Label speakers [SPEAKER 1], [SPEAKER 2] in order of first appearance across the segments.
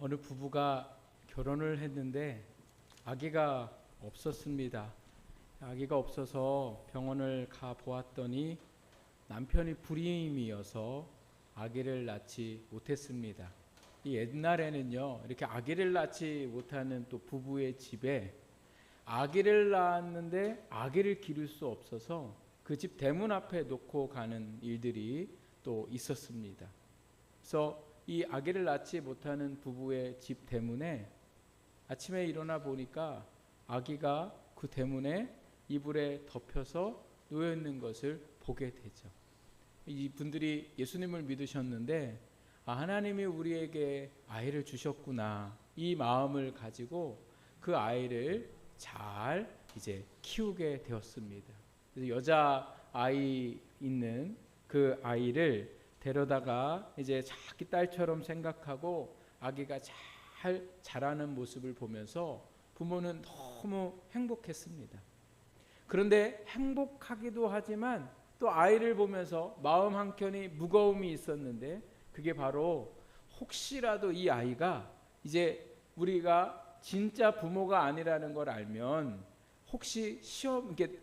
[SPEAKER 1] 어느 부부가 결혼을 했는데 아기가 없었습니다. 아기가 없어서 병원을 가 보았더니 남편이 불임이어서 아기를 낳지 못했습니다. 이 옛날에는요, 이렇게 아기를 낳지 못하는 또 부부의 집에 아기를 낳았는데 아기를 기를 수 없어서 그 집 대문 앞에 놓고 가는 일들이 또 있었습니다. 그래서 이 아기를 낳지 못하는 부부의 집 대문에 아침에 일어나 보니까 아기가 그 대문에 이불에 덮여서 놓여 있는 것을 보게 되죠. 이 분들이 예수님을 믿으셨는데 하나님이 우리에게 아이를 주셨구나, 이 마음을 가지고 그 아이를 잘 이제 키우게 되었습니다. 그래서 여자 아이 있는 그 아이를 데려다가 이제 자기 딸처럼 생각하고 아기가 잘 자라는 모습을 보면서 부모는 너무 행복했습니다. 그런데 행복하기도 하지만 또 아이를 보면서 마음 한켠이 무거움이 있었는데, 그게 바로 혹시라도 이 아이가 이제 우리가 진짜 부모가 아니라는 걸 알면 혹시 이렇게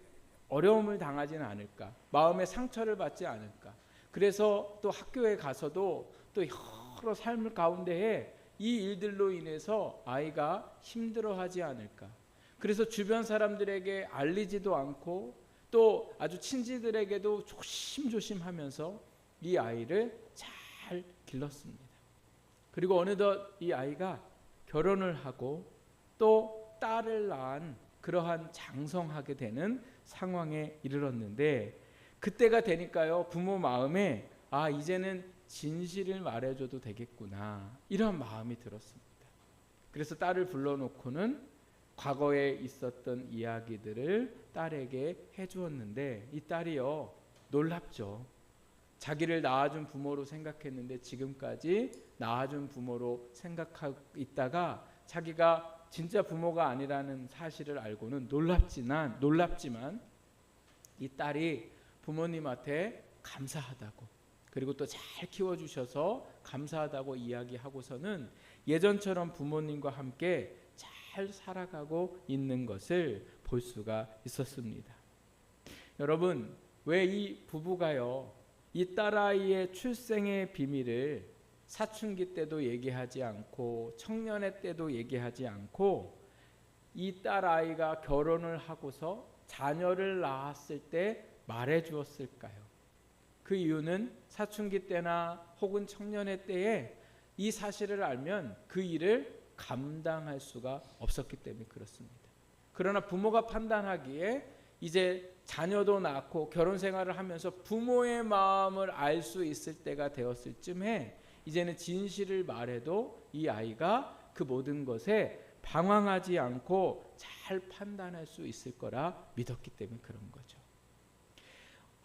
[SPEAKER 1] 어려움을 당하지는 않을까, 마음의 상처를 받지 않을까. 그래서 또 학교에 가서도 또 여러 삶을 가운데에 이 일들로 인해서 아이가 힘들어하지 않을까. 그래서 주변 사람들에게 알리지도 않고 또 아주 친지들에게도 조심조심하면서 이 아이를 잘 길렀습니다. 그리고 어느덧 이 아이가 결혼을 하고 또 딸을 낳은 그러한 장성하게 되는 상황에 이르렀는데, 그때가 되니까요, 부모 마음에 이제는 진실을 말해줘도 되겠구나, 이런 마음이 들었습니다. 그래서 딸을 불러놓고는 과거에 있었던 이야기들을 딸에게 해주었는데, 이 딸이요, 놀랍죠. 자기를 낳아준 부모로 생각했는데 지금까지 낳아준 부모로 생각하고 있다가 자기가 진짜 부모가 아니라는 사실을 알고는 놀랍지만 이 딸이 부모님한테 감사하다고, 그리고 또 잘 키워주셔서 감사하다고 이야기하고서는 예전처럼 부모님과 함께 잘 살아가고 있는 것을 볼 수가 있었습니다. 여러분, 왜 이 부부가요, 이 딸아이의 출생의 비밀을 사춘기 때도 얘기하지 않고 청년의 때도 얘기하지 않고 이 딸아이가 결혼을 하고서 자녀를 낳았을 때 말해 주었을까요? 그 이유는 사춘기 때나 혹은 청년의 때에 이 사실을 알면 그 일을 감당할 수가 없었기 때문에 그렇습니다. 그러나 부모가 판단하기에 이제 자녀도 낳고 결혼 생활을 하면서 부모의 마음을 알 수 있을 때가 되었을 쯤에 이제는 진실을 말해도 이 아이가 그 모든 것에 방황하지 않고 잘 판단할 수 있을 거라 믿었기 때문에 그런 거죠.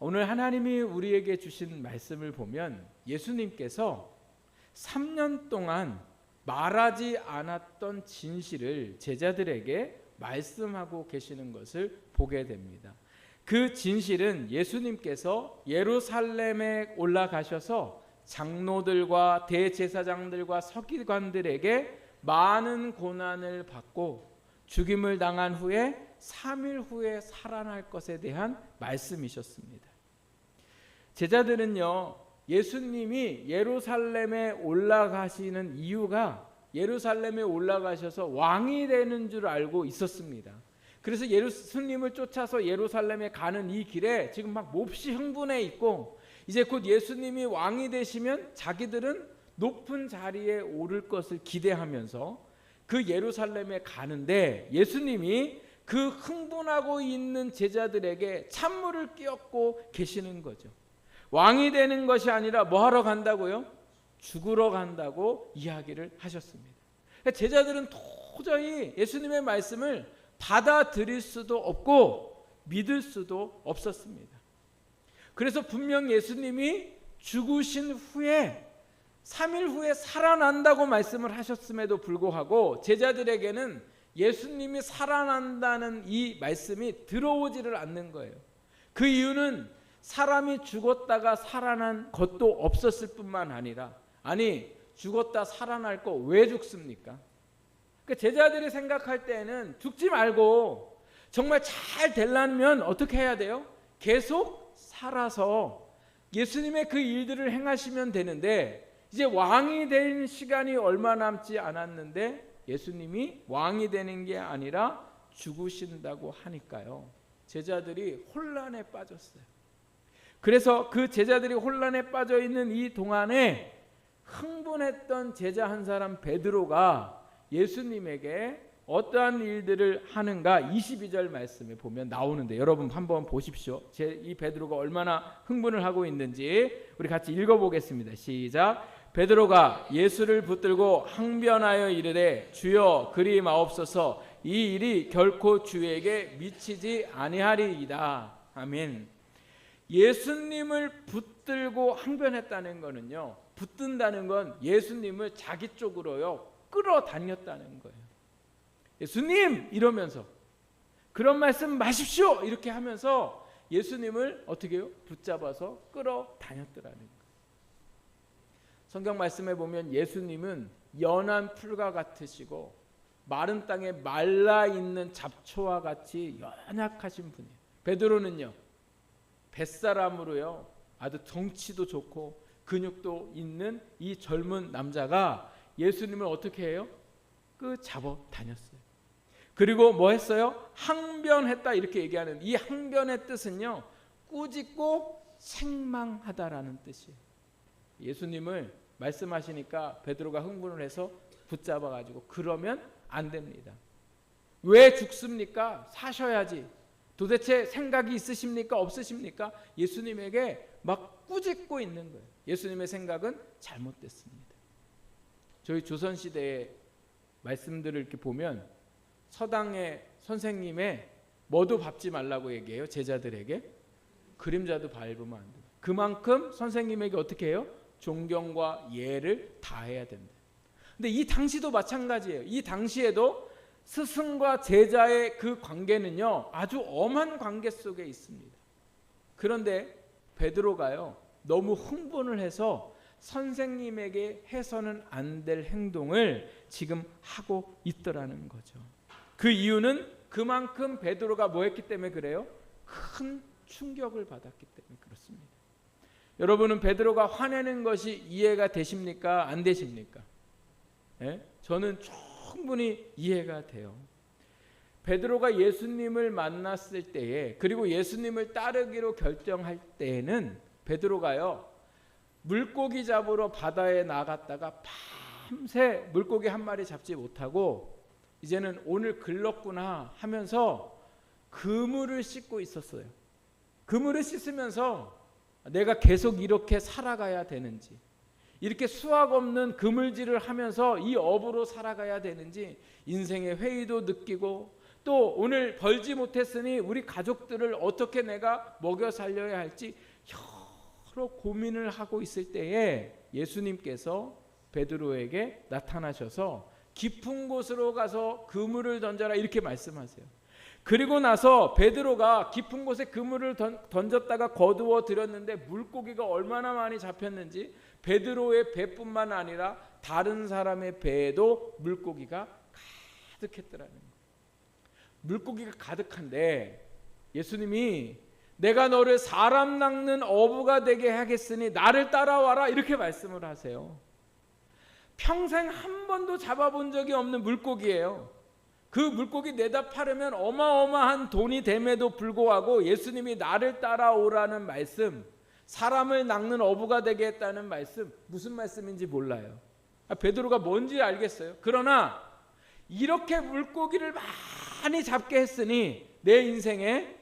[SPEAKER 1] 오늘 하나님이 우리에게 주신 말씀을 보면 예수님께서 3년 동안 말하지 않았던 진실을 제자들에게 말씀하고 계시는 것을 보게 됩니다. 그 진실은 예수님께서 예루살렘에 올라가셔서 장로들과 대제사장들과 서기관들에게 많은 고난을 받고 죽임을 당한 후에 3일 후에 살아날 것에 대한 말씀이셨습니다. 제자들은요, 예수님이 예루살렘에 올라가시는 이유가 예루살렘에 올라가셔서 왕이 되는 줄 알고 있었습니다. 그래서 예수님을 쫓아서 예루살렘에 가는 이 길에 지금 막 몹시 흥분해 있고, 이제 곧 예수님이 왕이 되시면 자기들은 높은 자리에 오를 것을 기대하면서 그 예루살렘에 가는데, 예수님이 그 흥분하고 있는 제자들에게 찬물을 끼얹고 계시는 거죠. 왕이 되는 것이 아니라 뭐 하러 간다고요? 죽으러 간다고 이야기를 하셨습니다. 제자들은 도저히 예수님의 말씀을 받아들일 수도 없고 믿을 수도 없었습니다. 그래서 분명 예수님이 죽으신 후에 3일 후에 살아난다고 말씀을 하셨음에도 불구하고 제자들에게는 예수님이 살아난다는 이 말씀이 들어오지를 않는 거예요. 그 이유는 사람이 죽었다가 살아난 것도 없었을 뿐만 아니라, 죽었다 살아날 거 왜 죽습니까? 그 제자들이 생각할 때는 죽지 말고 정말 잘 되려면 어떻게 해야 돼요? 계속 살아서 예수님의 그 일들을 행하시면 되는데, 이제 왕이 된 시간이 얼마 남지 않았는데 예수님이 왕이 되는 게 아니라 죽으신다고 하니까요, 제자들이 혼란에 빠졌어요. 그래서 그 제자들이 혼란에 빠져 있는 이 동안에 흥분했던 제자 한 사람 베드로가 예수님에게 어떠한 일들을 하는가 22절 말씀에 보면 나오는데, 여러분 한번 보십시오. 이 베드로가 얼마나 흥분을 하고 있는지 우리 같이 읽어보겠습니다. 시작. 베드로가 예수를 붙들고 항변하여 이르되 주여 그리 마옵소서, 이 일이 결코 주에게 미치지 아니하리이다. 아멘. 예수님을 붙들고 항변했다는 거는요, 붙든다는 건 예수님을 자기 쪽으로요 끌어다녔다는 거예요. 예수님 이러면서 그런 말씀 마십시오 이렇게 하면서 예수님을 어떻게 해요? 붙잡아서 끌어다녔더라는 거예요. 성경 말씀에 보면 예수님은 연한 풀과 같으시고 마른 땅에 말라있는 잡초와 같이 연약하신 분이에요. 베드로는요, 뱃사람으로요 아주 덩치도 좋고 근육도 있는 이 젊은 남자가 예수님을 어떻게 해요? 잡아 다녔어요. 그리고 뭐 했어요? 항변했다 이렇게 얘기하는 이 항변의 뜻은요, 꾸짖고 책망하다라는 뜻이에요. 예수님을 말씀하시니까 베드로가 흥분을 해서 붙잡아 가지고 그러면 안 됩니다. 왜 죽습니까? 사셔야지. 도대체 생각이 있으십니까? 없으십니까? 예수님에게 막 꾸짖고 있는 거예요. 예수님의 생각은 잘못됐습니다. 저희 조선시대의 말씀들을 이렇게 보면 서당의 선생님의 뭐도 밟지 말라고 얘기해요. 제자들에게 그림자도 밟으면 안 돼요. 그만큼 선생님에게 어떻게 해요? 존경과 예를 다해야 된다. 근데 이 당시도 마찬가지예요. 이 당시에도 스승과 제자의 그 관계는요 아주 엄한 관계 속에 있습니다. 그런데 베드로가요 너무 흥분을 해서 선생님에게 해서는 안 될 행동을 지금 하고 있더라는 거죠. 그 이유는 그만큼 베드로가 뭐 했기 때문에 그래요? 큰 충격을 받았기 때문에 그렇습니다. 여러분은 베드로가 화내는 것이 이해가 되십니까? 안 되십니까? 예? 저는 충분히 이해가 돼요. 베드로가 예수님을 만났을 때에, 그리고 예수님을 따르기로 결정할 때에는 베드로가요 물고기 잡으러 바다에 나갔다가 밤새 물고기 한 마리 잡지 못하고 이제는 오늘 글렀구나 하면서 그물을 씻고 있었어요. 그물을 씻으면서 내가 계속 이렇게 살아가야 되는지, 이렇게 수학 없는 그물질을 하면서 이 업으로 살아가야 되는지 인생의 회의도 느끼고, 또 오늘 벌지 못했으니 우리 가족들을 어떻게 내가 먹여 살려야 할지 여러 고민을 하고 있을 때에 예수님께서 베드로에게 나타나셔서 깊은 곳으로 가서 그물을 던져라 이렇게 말씀하세요. 그리고 나서 베드로가 깊은 곳에 그물을 던졌다가 거두어 들였는데 물고기가 얼마나 많이 잡혔는지 베드로의 배뿐만 아니라 다른 사람의 배에도 물고기가 가득했더라는 거예요. 물고기가 가득한데 예수님이 내가 너를 사람 낚는 어부가 되게 하겠으니 나를 따라와라 이렇게 말씀을 하세요. 평생 한 번도 잡아본 적이 없는 물고기예요. 그 물고기 내다 팔으면 어마어마한 돈이 됨에도 불구하고 예수님이 나를 따라오라는 말씀, 사람을 낚는 어부가 되게 했다는 말씀, 무슨 말씀인지 몰라요. 베드로가 뭔지 알겠어요. 그러나 이렇게 물고기를 많이 잡게 했으니 내 인생에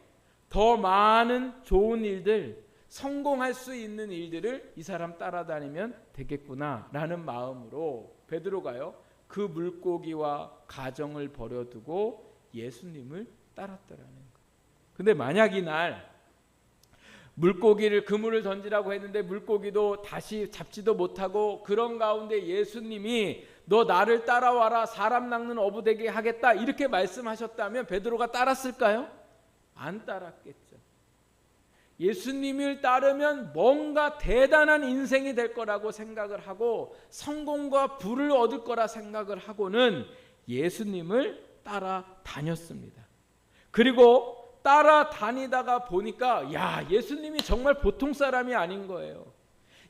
[SPEAKER 1] 더 많은 좋은 일들, 성공할 수 있는 일들을 이 사람 따라다니면 되겠구나 라는 마음으로 베드로가요 그 물고기와 가정을 버려두고 예수님을 따랐더라는 거예요. 근데 만약 이날 물고기를 그물을 던지라고 했는데 물고기도 다시 잡지도 못하고 그런 가운데 예수님이 너 나를 따라와라 사람 낚는 어부 되게 하겠다 이렇게 말씀하셨다면 베드로가 따랐을까요? 안 따랐겠죠. 예수님을 따르면 뭔가 대단한 인생이 될 거라고 생각을 하고 성공과 부를 얻을 거라 생각을 하고는 예수님을 따라다녔습니다. 그리고 따라다니다가 보니까 야, 예수님이 정말 보통 사람이 아닌 거예요.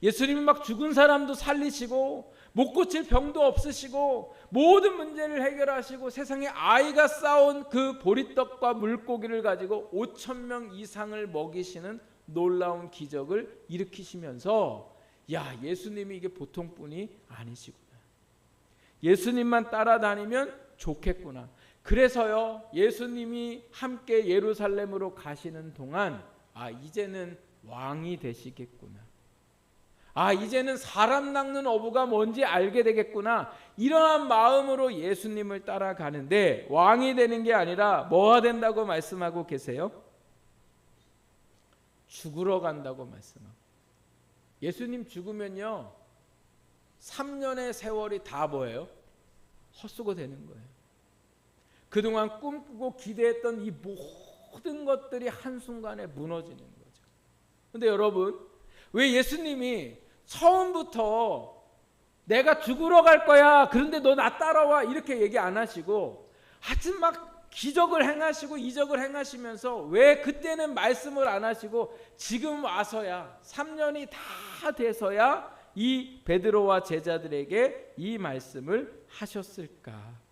[SPEAKER 1] 예수님이 막 죽은 사람도 살리시고 못 고칠 병도 없으시고 모든 문제를 해결하시고 세상에 아이가 쌓은 그 보리떡과 물고기를 가지고 5,000명 이상을 먹이시는 놀라운 기적을 일으키시면서 야, 예수님이 이게 보통 분이 아니시구나. 예수님만 따라다니면 좋겠구나. 그래서요, 예수님이 함께 예루살렘으로 가시는 동안 이제는 왕이 되시겠구나. 이제는 사람 낚는 어부가 뭔지 알게 되겠구나. 이러한 마음으로 예수님을 따라가는데 왕이 되는 게 아니라 뭐가 된다고 말씀하고 계세요? 죽으러 간다고 말씀하고. 예수님 죽으면요 3년의 세월이 다 뭐예요? 헛수고 되는 거예요. 그동안 꿈꾸고 기대했던 이 모든 것들이 한순간에 무너지는 거죠. 그런데 여러분, 왜 예수님이 처음부터 내가 죽으러 갈 거야, 그런데 너 나 따라와, 이렇게 얘기 안 하시고 하여튼 막 기적을 행하시고 이적을 행하시면서 왜 그때는 말씀을 안 하시고 지금 와서야 3년이 다 돼서야 이 베드로와 제자들에게 이 말씀을 하셨을까?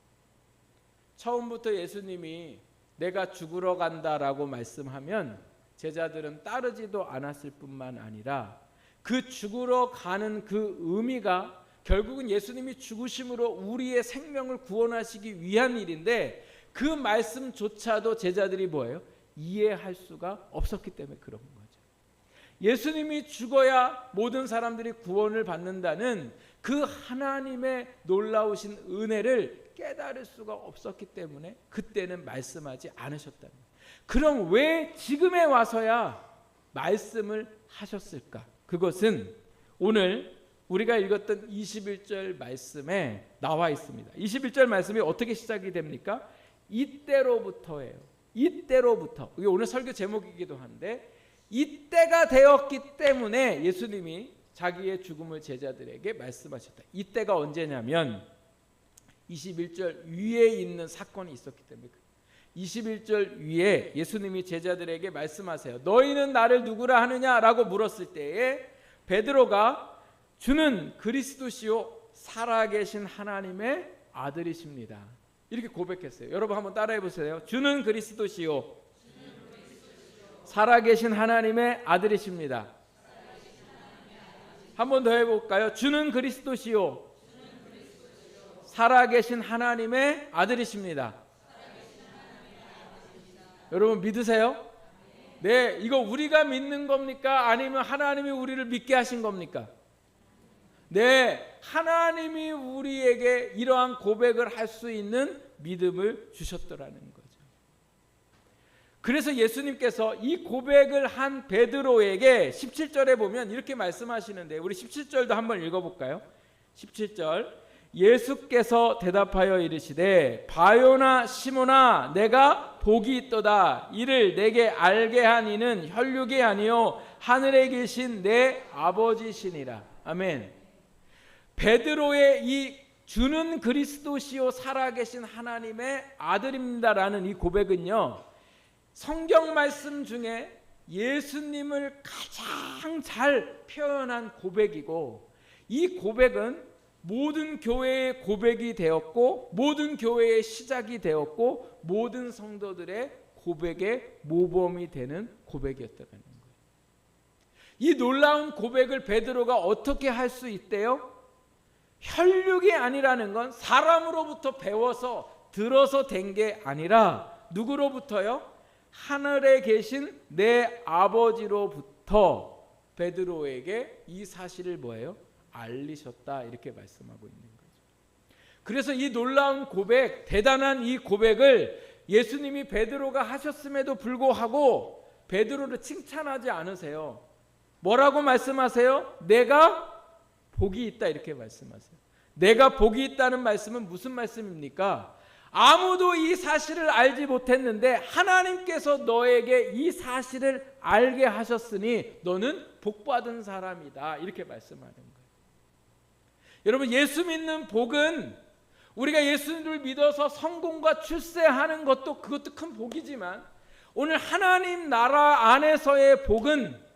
[SPEAKER 1] 처음부터 예수님이 내가 죽으러 간다라고 말씀하면 제자들은 따르지도 않았을 뿐만 아니라 그 죽으러 가는 그 의미가 결국은 예수님이 죽으심으로 우리의 생명을 구원하시기 위한 일인데 그 말씀조차도 제자들이 뭐예요? 이해할 수가 없었기 때문에 그런 거죠. 예수님이 죽어야 모든 사람들이 구원을 받는다는 그 하나님의 놀라우신 은혜를 깨달을 수가 없었기 때문에 그때는 말씀하지 않으셨다는 거예요. 그럼 왜 지금에 와서야 말씀을 하셨을까? 그것은 오늘 우리가 읽었던 21절 말씀에 나와 있습니다. 21절 말씀이 어떻게 시작이 됩니까? 이때로부터예요. 이때로부터. 이게 오늘 설교 제목이기도 한데 이때가 되었기 때문에 예수님이 자기의 죽음을 제자들에게 말씀하셨다. 이때가 언제냐면 21절 위에 있는 사건이 있었기 때문에 21절 위에 예수님이 제자들에게 말씀하세요. 너희는 나를 누구라 하느냐라고 물었을 때에 베드로가 주는 그리스도시요 살아계신 하나님의 아들이십니다. 이렇게 고백했어요. 여러분 한번 따라해 보세요. 주는 그리스도시요 살아계신 하나님의 아들이십니다. 한번 더 해볼까요? 주는 그리스도시요 살아계신 하나님의 아들이십니다. 여러분 믿으세요? 네, 이거 우리가 믿는 겁니까? 아니면 하나님이 우리를 믿게 하신 겁니까? 네, 하나님이 우리에게 이러한 고백을 할 수 있는 믿음을 주셨더라는 거죠. 그래서 예수님께서 이 고백을 한 베드로에게 17절에 보면 이렇게 말씀하시는데 우리 17절도 한번 읽어볼까요? 17절 예수께서 대답하여 이르시되 바요나 시몬아 내가 복이 있도다. 이를 내게 알게 한 이는 혈육이 아니요 하늘에 계신 내 아버지시니라. 아멘. 베드로의 이 주는 그리스도시요 살아계신 하나님의 아들입니다라는 이 고백은요 성경 말씀 중에 예수님을 가장 잘 표현한 고백이고 이 고백은 모든 교회의 고백이 되었고 모든 교회의 시작이 되었고 모든 성도들의 고백의 모범이 되는 고백이었다는 거예요. 이 놀라운 고백을 베드로가 어떻게 할 수 있대요? 혈육이 아니라는 건 사람으로부터 배워서 들어서 된 게 아니라 누구로부터요? 하늘에 계신 내 아버지로부터 베드로에게 이 사실을 뭐예요? 알리셨다 이렇게 말씀하고 있는 거죠. 그래서 이 놀라운 고백, 대단한 이 고백을 예수님이 베드로가 하셨음에도 불구하고 베드로를 칭찬하지 않으세요. 뭐라고 말씀하세요? 내가 복이 있다 이렇게 말씀하세요. 내가 복이 있다는 말씀은 무슨 말씀입니까? 아무도 이 사실을 알지 못했는데 하나님께서 너에게 이 사실을 알게 하셨으니 너는 복받은 사람이다. 이렇게 말씀하는 거예요. 여러분, 예수 믿는 복은 우리가 예수를 믿어서 성공과 출세하는 것도 그것도 큰 복이지만 오늘 하나님 나라 안에서의 복은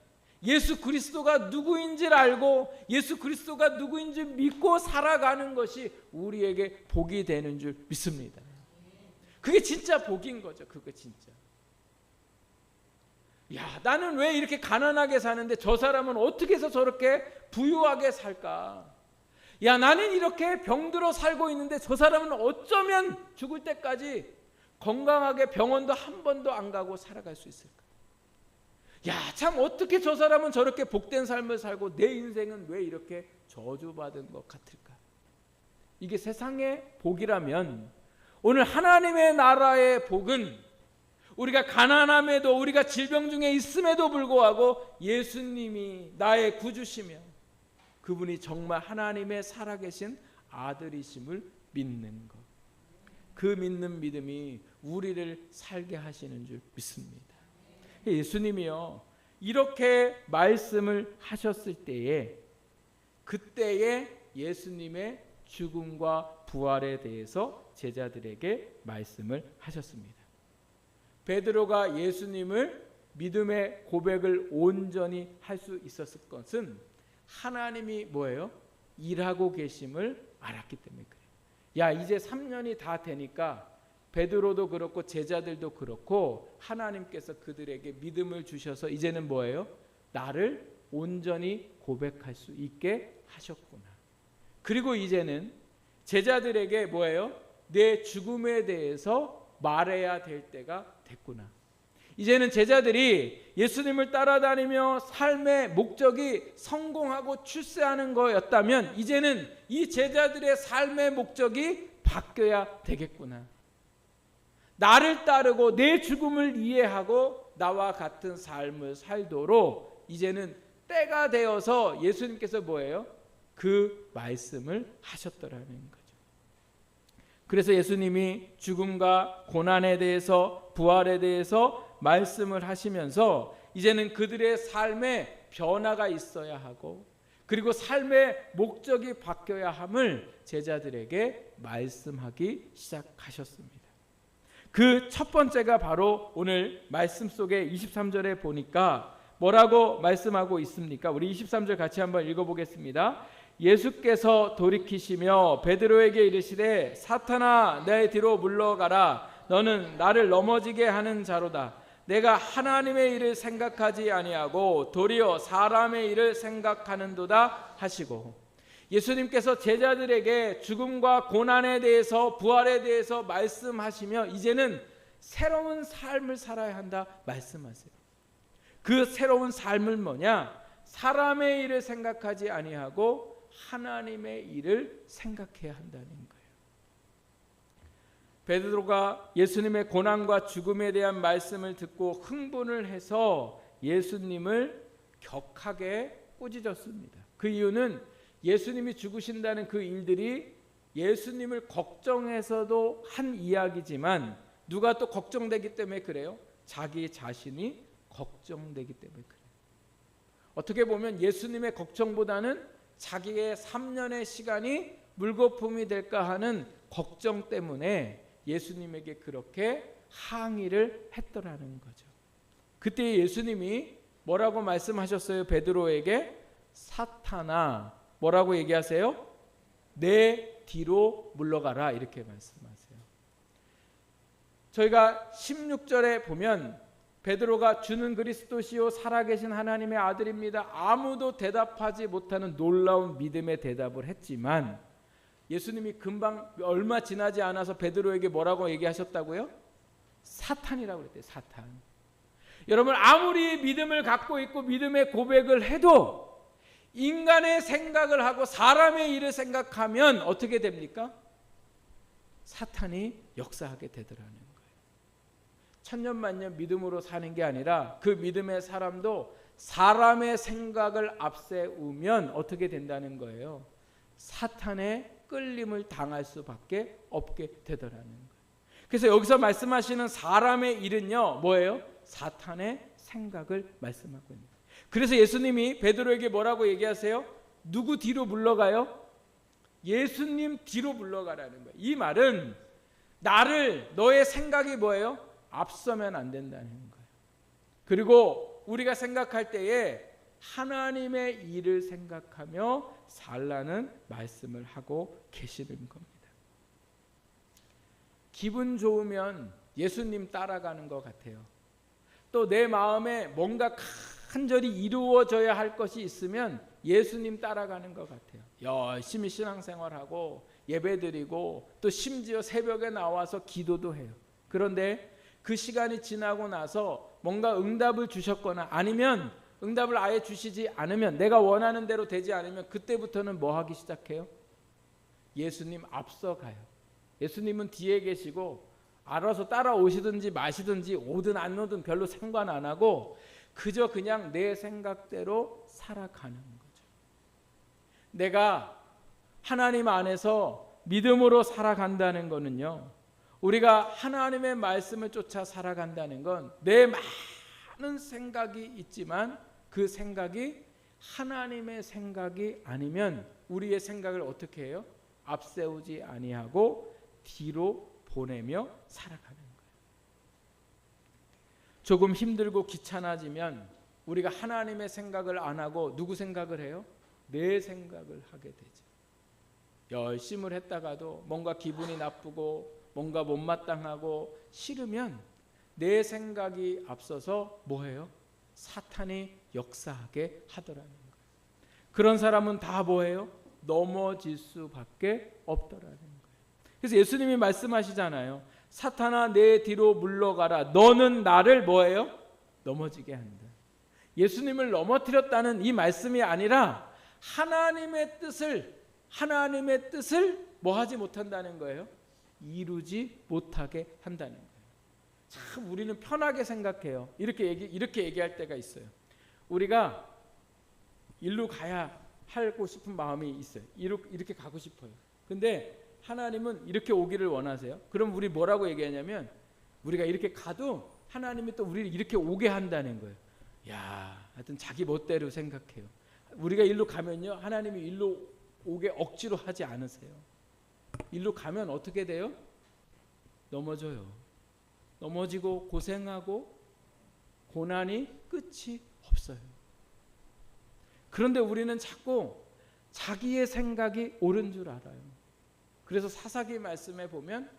[SPEAKER 1] 예수 그리스도가 누구인지를 알고 예수 그리스도가 누구인지 믿고 살아가는 것이 우리에게 복이 되는 줄 믿습니다. 그게 진짜 복인 거죠. 그거 진짜. 야, 나는 왜 이렇게 가난하게 사는데 저 사람은 어떻게 해서 저렇게 부유하게 살까? 야, 나는 이렇게 병들어 살고 있는데 저 사람은 어쩌면 죽을 때까지 건강하게 병원도 한 번도 안 가고 살아갈 수 있을까? 야, 참 어떻게 저 사람은 저렇게 복된 삶을 살고 내 인생은 왜 이렇게 저주받은 것 같을까? 이게 세상의 복이라면 오늘 하나님의 나라의 복은 우리가 가난함에도 우리가 질병 중에 있음에도 불구하고 예수님이 나의 구주시며 그분이 정말 하나님의 살아계신 아들이심을 믿는 것. 그 믿는 믿음이 우리를 살게 하시는 줄 믿습니다. 예수님이요, 이렇게 말씀을 하셨을 때에 그때의 예수님의 죽음과 부활에 대해서 제자들에게 말씀을 하셨습니다. 베드로가 예수님을 믿음의 고백을 온전히 할 수 있었을 것은 하나님이 뭐예요? 일하고 계심을 알았기 때문에 그래요. 야, 이제 3년이 다 되니까 베드로도 그렇고 제자들도 그렇고 하나님께서 그들에게 믿음을 주셔서 이제는 뭐예요? 나를 온전히 고백할 수 있게 하셨구나. 그리고 이제는 제자들에게 뭐예요? 내 죽음에 대해서 말해야 될 때가 됐구나. 이제는 제자들이 예수님을 따라다니며 삶의 목적이 성공하고 출세하는 거였다면 이제는 이 제자들의 삶의 목적이 바뀌어야 되겠구나. 나를 따르고 내 죽음을 이해하고 나와 같은 삶을 살도록 이제는 때가 되어서 예수님께서 뭐예요? 그 말씀을 하셨더라는 거죠. 그래서 예수님이 죽음과 고난에 대해서 부활에 대해서 말씀을 하시면서 이제는 그들의 삶에 변화가 있어야 하고 그리고 삶의 목적이 바뀌어야 함을 제자들에게 말씀하기 시작하셨습니다. 그 첫 번째가 바로 오늘 말씀 속에 23절에 보니까 뭐라고 말씀하고 있습니까? 우리 23절 같이 한번 읽어보겠습니다. 예수께서 돌이키시며 베드로에게 이르시되 사탄아 내 뒤로 물러가라. 너는 나를 넘어지게 하는 자로다. 내가 하나님의 일을 생각하지 아니하고 도리어 사람의 일을 생각하는도다 하시고, 예수님께서 제자들에게 죽음과 고난에 대해서 부활에 대해서 말씀하시며 이제는 새로운 삶을 살아야 한다 말씀하세요. 그 새로운 삶은 뭐냐? 사람의 일을 생각하지 아니하고 하나님의 일을 생각해야 한다는 거예요. 베드로가 예수님의 고난과 죽음에 대한 말씀을 듣고 흥분을 해서 예수님을 격하게 꾸짖었습니다. 그 이유는 예수님이 죽으신다는 그 일들이 예수님을 걱정해서도 한 이야기지만 누가 또 걱정되기 때문에 그래요? 자기 자신이 걱정되기 때문에 그래요. 어떻게 보면 예수님의 걱정보다는 자기의 3년의 시간이 물거품이 될까 하는 걱정 때문에 예수님에게 그렇게 항의를 했더라는 거죠. 그때 예수님이 뭐라고 말씀하셨어요? 베드로에게 사탄아, 뭐라고 얘기하세요? 내 뒤로 물러가라 이렇게 말씀하세요. 저희가 16절에 보면 베드로가 주는 그리스도시요 살아계신 하나님의 아들입니다. 아무도 대답하지 못하는 놀라운 믿음의 대답을 했지만 예수님이 금방 얼마 지나지 않아서 베드로에게 뭐라고 얘기하셨다고요? 사탄이라고 그랬대요. 사탄. 여러분, 아무리 믿음을 갖고 있고 믿음의 고백을 해도 인간의 생각을 하고 사람의 일을 생각하면 어떻게 됩니까? 사탄이 역사하게 되더라는 거예요. 천년만년 믿음으로 사는 게 아니라 그 믿음의 사람도 사람의 생각을 앞세우면 어떻게 된다는 거예요? 사탄의 끌림을 당할 수밖에 없게 되더라는 거예요. 그래서 여기서 말씀하시는 사람의 일은요, 뭐예요? 사탄의 생각을 말씀하고 있는 거예요. 그래서 예수님이 베드로에게 뭐라고 얘기하세요? 누구 뒤로 물러가요? 예수님 뒤로 물러가라는 거예요. 이 말은 나를, 너의 생각이 뭐예요? 앞서면 안 된다는 거예요. 그리고 우리가 생각할 때에 하나님의 일을 생각하며 살라는 말씀을 하고 계시는 겁니다. 기분 좋으면 예수님 따라가는 것 같아요. 또 내 마음에 뭔가 간절히 이루어져야 할 것이 있으면 예수님 따라가는 것 같아요. 열심히 신앙생활하고 예배드리고 또 심지어 새벽에 나와서 기도도 해요. 그런데 그 시간이 지나고 나서 뭔가 응답을 주셨거나 아니면 응답을 아예 주시지 않으면, 내가 원하는 대로 되지 않으면 그때부터는 뭐 하기 시작해요? 예수님 앞서가요. 예수님은 뒤에 계시고 알아서 따라오시든지 마시든지 오든 안 오든 별로 상관 안 하고 그저 그냥 내 생각대로 살아가는 거죠. 내가 하나님 안에서 믿음으로 살아간다는 거는요, 우리가 하나님의 말씀을 쫓아 살아간다는 건 내 많은 생각이 있지만 그 생각이 하나님의 생각이 아니면 우리의 생각을 어떻게 해요? 앞세우지 아니하고 뒤로 보내며 살아가는 거예요. 조금 힘들고 귀찮아지면 우리가 하나님의 생각을 안 하고 누구 생각을 해요? 내 생각을 하게 되죠. 열심을 했다가도 뭔가 기분이 나쁘고 뭔가 못마땅하고 싫으면 내 생각이 앞서서 뭐해요? 사탄이 역사하게 하더라는 거예요. 그런 사람은 다 뭐해요? 넘어질 수밖에 없더라는 거예요. 그래서 예수님이 말씀하시잖아요. 사탄아 내 뒤로 물러가라. 너는 나를 뭐해요? 넘어지게 한다. 예수님을 넘어뜨렸다는 이 말씀이 아니라 하나님의 뜻을 뭐 하지 못한다는 거예요? 이루지 못하게 한다는 거예요. 참 우리는 편하게 생각해요. 이렇게 얘기할 때가 있어요. 우리가 일로 가야 하고 싶은 마음이 있어요. 이렇게 가고 싶어요. 근데 하나님은 이렇게 오기를 원하세요. 그럼 우리 뭐라고 얘기하냐면 우리가 이렇게 가도 하나님이 또 우리를 이렇게 오게 한다는 거예요. 야, 하여튼 자기 멋대로 생각해요. 우리가 일로 가면요, 하나님이 일로 오게 억지로 하지 않으세요. 일로 가면 어떻게 돼요? 넘어져요. 넘어지고 고생하고 고난이 끝이 없어요. 그런데 우리는 자꾸 자기의 생각이 옳은 줄 알아요. 그래서 사사기 말씀에 보면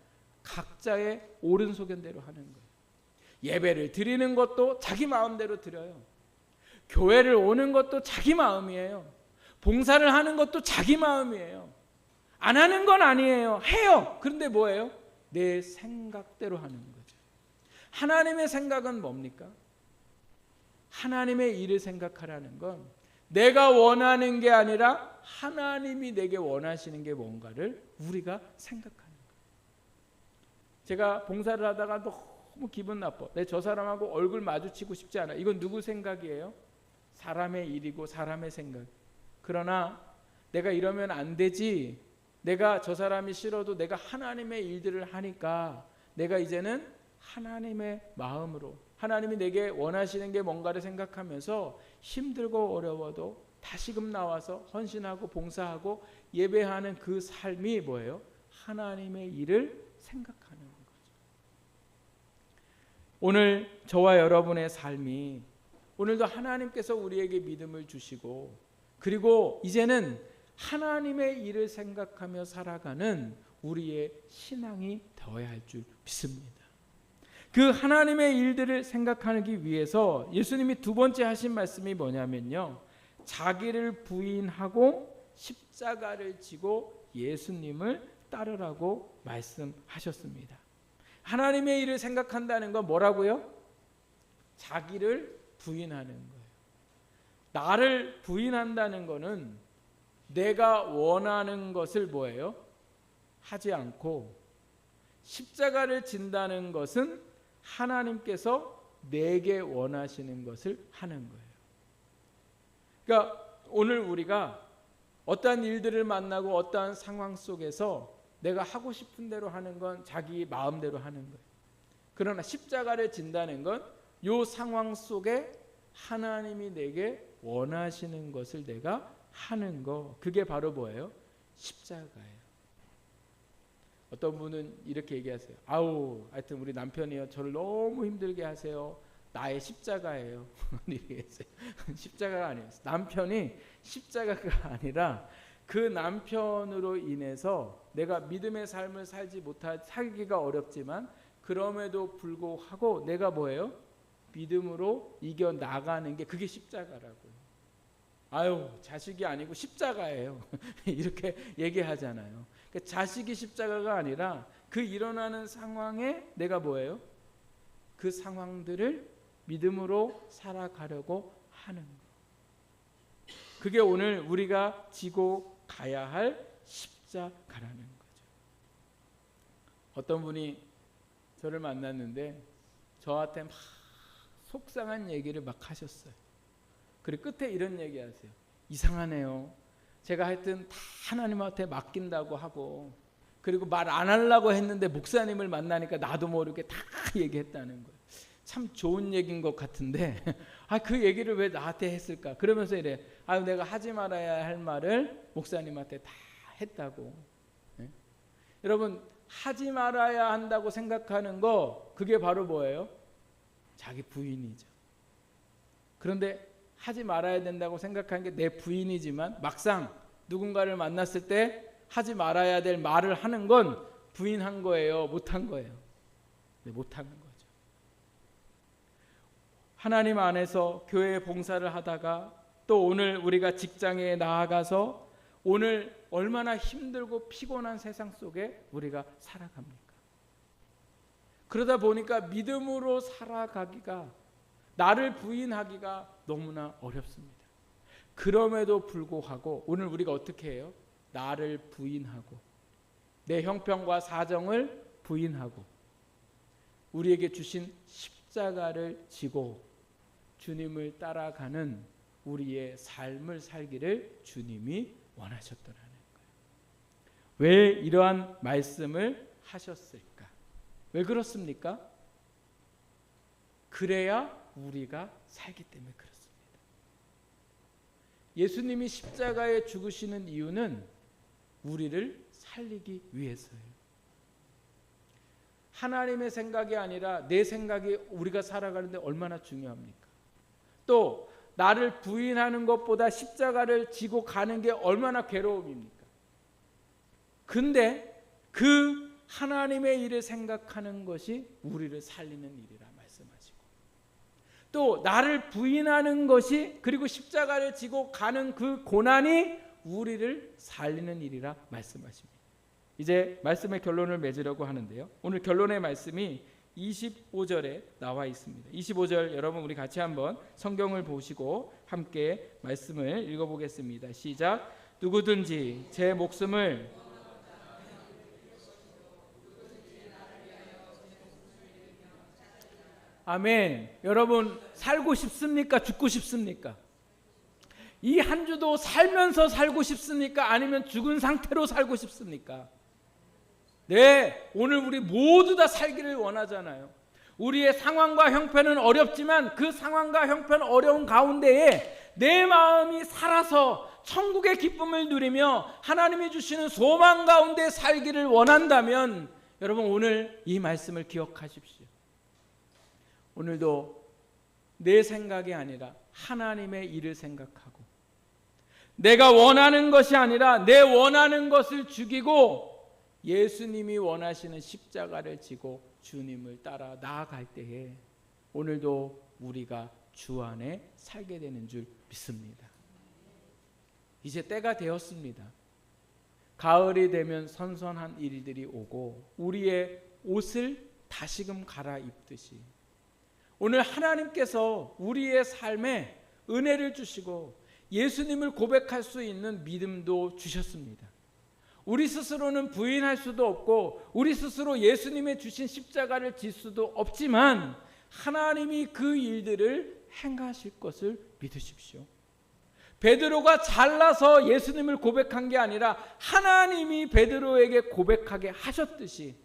[SPEAKER 1] 각자의 옳은 소견대로 하는 거예요. 예배를 드리는 것도 자기 마음대로 드려요. 교회를 오는 것도 자기 마음이에요. 봉사를 하는 것도 자기 마음이에요. 안 하는 건 아니에요. 해요. 그런데 뭐예요? 내 생각대로 하는 거죠. 하나님의 생각은 뭡니까? 하나님의 일을 생각하라는 건 내가 원하는 게 아니라 하나님이 내게 원하시는 게 뭔가를 우리가 생각하는 거예요. 제가 봉사를 하다가 너무 기분 나빠. 저 사람하고 얼굴 마주치고 싶지 않아. 이건 누구 생각이에요? 사람의 일이고 사람의 생각. 그러나 내가 이러면 안 되지. 내가 저 사람이 싫어도 내가 하나님의 일들을 하니까 내가 이제는 하나님의 마음으로 하나님이 내게 원하시는 게 뭔가를 생각하면서 힘들고 어려워도 다시금 나와서 헌신하고 봉사하고 예배하는 그 삶이 뭐예요? 하나님의 일을 생각하는 거죠. 오늘 저와 여러분의 삶이 오늘도 하나님께서 우리에게 믿음을 주시고 그리고 이제는 하나님의 일을 생각하며 살아가는 우리의 신앙이 되어야 할 줄 믿습니다. 그 하나님의 일들을 생각하기 위해서 예수님이 두 번째 하신 말씀이 뭐냐면요, 자기를 부인하고 십자가를 지고 예수님을 따르라고 말씀하셨습니다. 하나님의 일을 생각한다는 건 뭐라고요? 자기를 부인하는 거예요. 나를 부인한다는 것은 내가 원하는 것을 뭐예요? 하지 않고 십자가를 진다는 것은 하나님께서 내게 원하시는 것을 하는 거예요. 그러니까 오늘 우리가 어떠한 일들을 만나고 어떠한 상황 속에서 내가 하고 싶은 대로 하는 건 자기 마음대로 하는 거예요. 그러나 십자가를 진다는 건 이 상황 속에 하나님이 내게 원하시는 것을 내가 하는 거, 그게 바로 뭐예요? 십자가예요. 어떤 분은 이렇게 얘기하세요. 아우, 하여튼 우리 남편이요, 저를 너무 힘들게 하세요. 나의 십자가예요. 이렇게 했어요. 십자가가 아니었어요. 남편이 십자가가 아니라 그 남편으로 인해서 내가 믿음의 삶을 살기가 어렵지만 그럼에도 불구하고 내가 뭐예요? 믿음으로 이겨 나가는 게 그게 십자가라고요. 아유, 자식이 아니고 십자가예요. 이렇게 얘기하잖아요. 그러니까 자식이 십자가가 아니라 그 일어나는 상황에 내가 뭐예요? 그 상황들을 믿음으로 살아가려고 하는 거. 그게 오늘 우리가 지고 가야 할 십자가라는 거죠. 어떤 분이 저를 만났는데 저한테 막 속상한 얘기를 막 하셨어요. 그리고 끝에 이런 얘기 하세요. 이상하네요. 제가 하여튼 다 하나님한테 맡긴다고 하고 그리고 말 안 하려고 했는데 목사님을 만나니까 나도 모르게 다 얘기했다는 거예요. 참 좋은 얘기인 것 같은데 그 얘기를 왜 나한테 했을까? 그러면서 이래. 내가 하지 말아야 할 말을 목사님한테 다 했다고. 네? 여러분, 하지 말아야 한다고 생각하는 거, 그게 바로 뭐예요? 자기 부인이죠. 그런데 하지 말아야 된다고 생각하는 게 내 부인이지만 막상 누군가를 만났을 때 하지 말아야 될 말을 하는 건 부인한 거예요? 못한 거예요? 네, 못한 거죠. 하나님 안에서 교회 봉사를 하다가 또 오늘 우리가 직장에 나아가서 오늘 얼마나 힘들고 피곤한 세상 속에 우리가 살아갑니까? 그러다 보니까 믿음으로 살아가기가, 나를 부인하기가 너무나 어렵습니다. 그럼에도 불구하고 오늘 우리가 어떻게 해요? 나를 부인하고 내 형편과 사정을 부인하고 우리에게 주신 십자가를 지고 주님을 따라가는 우리의 삶을 살기를 주님이 원하셨더라는 거예요. 왜 이러한 말씀을 하셨을까? 왜 그렇습니까? 그래야 우리가 살기 때문에 그렇습니다. 예수님이 십자가에 죽으시는 이유는 우리를 살리기 위해서예요. 하나님의 생각이 아니라 내 생각이 우리가 살아가는데 얼마나 중요합니까? 또 나를 부인하는 것보다 십자가를 지고 가는 게 얼마나 괴로움입니까? 근데 그 하나님의 일을 생각하는 것이 우리를 살리는 일이라 말씀하시고, 또 나를 부인하는 것이, 그리고 십자가를 지고 가는 그 고난이 우리를 살리는 일이라 말씀하십니다. 이제 말씀의 결론을 맺으려고 하는데요. 오늘 결론의 말씀이 25절에 나와 있습니다. 25절 여러분 우리 같이 한번 성경을 보시고 함께 말씀을 읽어보겠습니다. 시작. 누구든지 제 목숨을 아멘. 여러분 살고 싶습니까? 죽고 싶습니까? 이 한 주도 살면서 살고 싶습니까? 아니면 죽은 상태로 살고 싶습니까? 네, 오늘 우리 모두 다 살기를 원하잖아요. 우리의 상황과 형편은 어렵지만 그 상황과 형편 어려운 가운데에 내 마음이 살아서 천국의 기쁨을 누리며 하나님이 주시는 소망 가운데 살기를 원한다면 여러분 오늘 이 말씀을 기억하십시오. 오늘도 내 생각이 아니라 하나님의 일을 생각하고 내가 원하는 것이 아니라 내 원하는 것을 죽이고 예수님이 원하시는 십자가를 지고 주님을 따라 나아갈 때에 오늘도 우리가 주 안에 살게 되는 줄 믿습니다. 이제 때가 되었습니다. 가을이 되면 선선한 일들이 오고 우리의 옷을 다시금 갈아입듯이 오늘 하나님께서 우리의 삶에 은혜를 주시고 예수님을 고백할 수 있는 믿음도 주셨습니다. 우리 스스로는 부인할 수도 없고 우리 스스로 예수님의 주신 십자가를 질 수도 없지만 하나님이 그 일들을 행하실 것을 믿으십시오. 베드로가 잘나서 예수님을 고백한 게 아니라 하나님이 베드로에게 고백하게 하셨듯이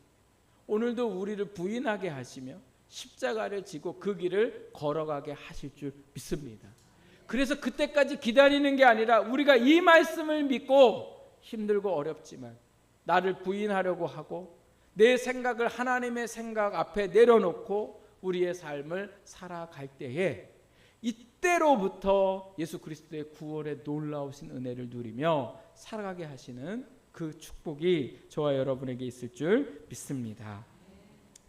[SPEAKER 1] 오늘도 우리를 부인하게 하시며 십자가를 지고 그 길을 걸어가게 하실 줄 믿습니다. 그래서 그때까지 기다리는 게 아니라 우리가 이 말씀을 믿고 힘들고 어렵지만 나를 부인하려고 하고 내 생각을 하나님의 생각 앞에 내려놓고 우리의 삶을 살아갈 때에 이때로부터 예수 그리스도의 구원의 놀라우신 은혜를 누리며 살아가게 하시는 그 축복이 저와 여러분에게 있을 줄 믿습니다.